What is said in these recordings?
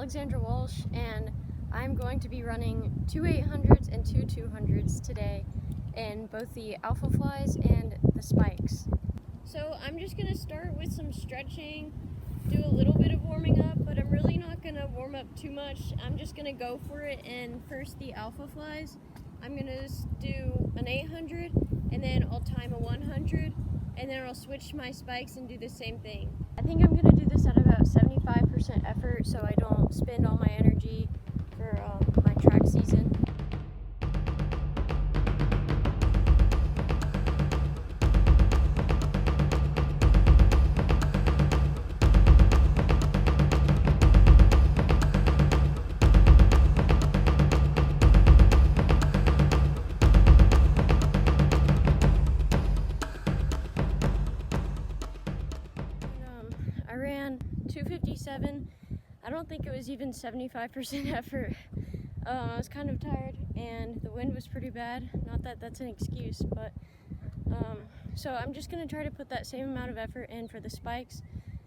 Alexandra Walsh, and I'm going to be running 2 800s and 2 200s today in both the Alphaflys and the spikes. So I'm just going to start with some stretching, do a little bit of warming up, but I'm really not going to warm up too much. I'm just going to go for it. And first the Alphaflys, I'm going to do an 800, and then I'll time a 100, and then I'll switch my spikes and do the same thing. I think I'm going to do this at about 75% effort so I don't spend all my energy for my track season. I ran 257. I don't think it was even 75% effort. I was kind of tired and the wind was pretty bad. Not that that's an excuse, but so I'm just going to try to put that same amount of effort in for the spikes,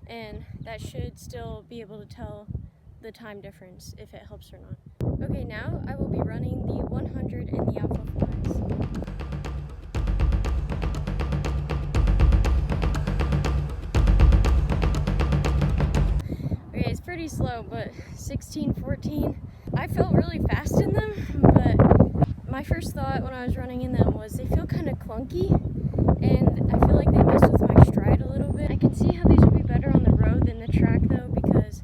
and that should still be able to tell the time difference if it helps or not. Okay, now I will be running the 100 and the Alphaflys. It's pretty slow, but 16-14. I felt really fast in them, but my first thought when I was running in them was they feel kind of clunky, and I feel like they mess with my stride a little bit. I can see how these would be better on the road than the track though, because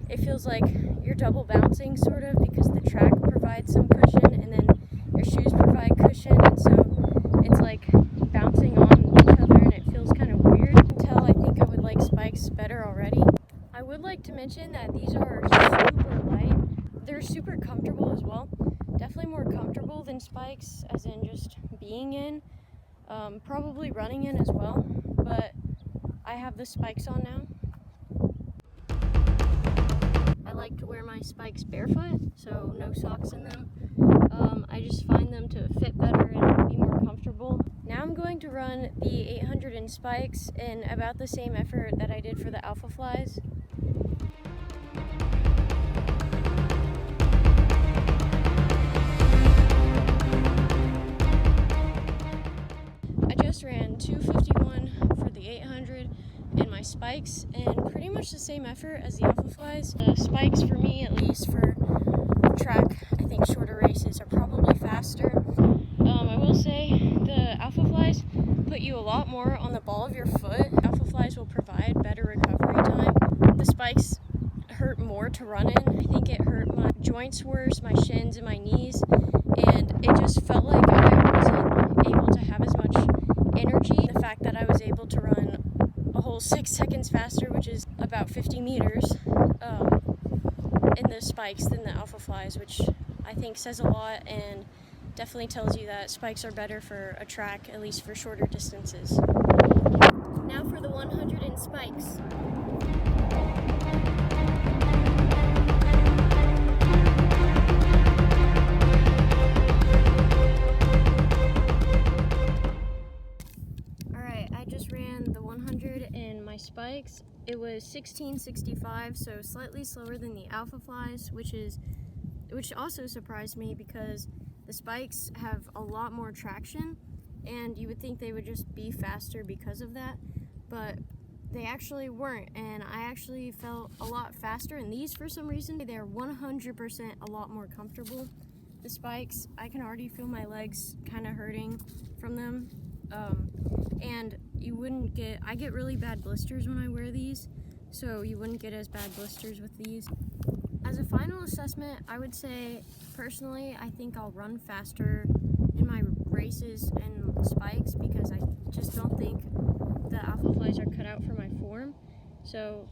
it feels like you're double bouncing sort of, because the track provides some cushion and then your shoes provide cushion, and so it's like bouncing on each other and it feels kind of weird. Until I think I would like spikes better already. I would like to mention that these are super light. They're super comfortable as well. Definitely more comfortable than spikes, as in just being in. Probably running in as well, but I have the spikes on now. I like to wear my spikes barefoot, so no socks in them. I just find them to fit better and be more comfortable. Now I'm going to run the 800 in spikes in about the same effort that I did for the Alphaflys. Ran 251 for the 800 in my spikes, and pretty much the same effort as the Alphaflys. The spikes, for me at least, for track, I think shorter races are probably faster. I will say the Alphaflys put you a lot more on the ball of your foot. Alphaflys will provide better recovery time. The spikes hurt more to run in. I think it hurt my joints worse, my shins and my knees, and it just felt like I wasn't able to have as much energy. The fact that I was able to run a whole 6 seconds faster, which is about 50 meters, in the spikes than the Alphaflys, which I think says a lot and definitely tells you that spikes are better for a track, at least for shorter distances. Now for the 100 in spikes. My spikes, it was 16:65, so slightly slower than the Alphaflys, which also surprised me because the spikes have a lot more traction, and you would think they would just be faster because of that, but they actually weren't, and I actually felt a lot faster in these for some reason. They're 100% a lot more comfortable. The spikes, I can already feel my legs kind of hurting from them. And you wouldn't I get really bad blisters when I wear these, so you wouldn't get as bad blisters with these. As a final assessment, I would say, personally, I think I'll run faster in my races and spikes because I just don't think the Alphaflys are cut out for my form. So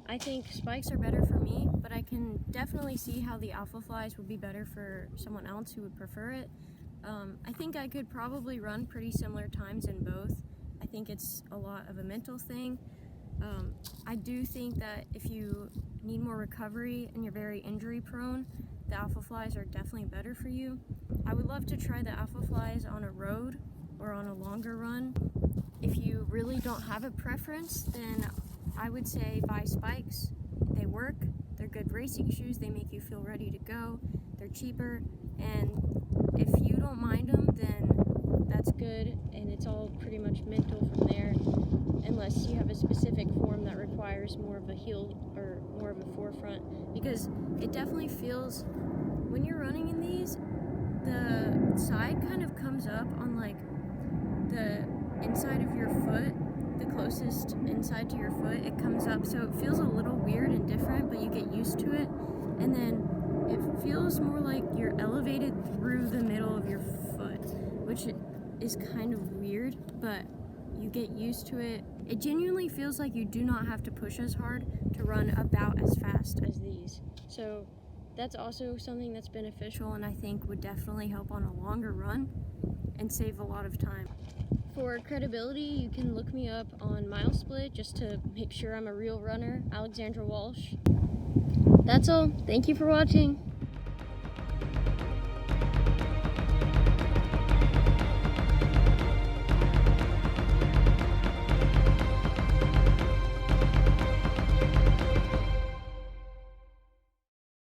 I think spikes are better for me, but I can definitely see how the Alphaflys would be better for someone else who would prefer it. I think I could probably run pretty similar times in both. I think it's a lot of a mental thing. I do think that if you need more recovery and you're very injury prone, the Alphaflys are definitely better for you. I would love to try the Alphaflys on a road or on a longer run. If you really don't have a preference, then I would say buy spikes. They work, they're good racing shoes. They make you feel ready to go. They're cheaper, and if you don't mind them, then that's good, and it's all pretty much mental from there, unless you have a specific form that requires more of a heel or more of a forefront, because it definitely feels, when you're running in these, the side kind of comes up on like the inside of your foot, the closest inside to your foot, it comes up, so it feels a little weird and different, but you get used to it, and then it feels more like you're elevated through the middle of your foot, which is kind of weird, but you get used to it. It genuinely feels like you do not have to push as hard to run about as fast as these. So that's also something that's beneficial, and I think would definitely help on a longer run and save a lot of time. For credibility, you can look me up on MileSplit just to make sure I'm a real runner, Alexandra Walsh. That's all. Thank you for watching.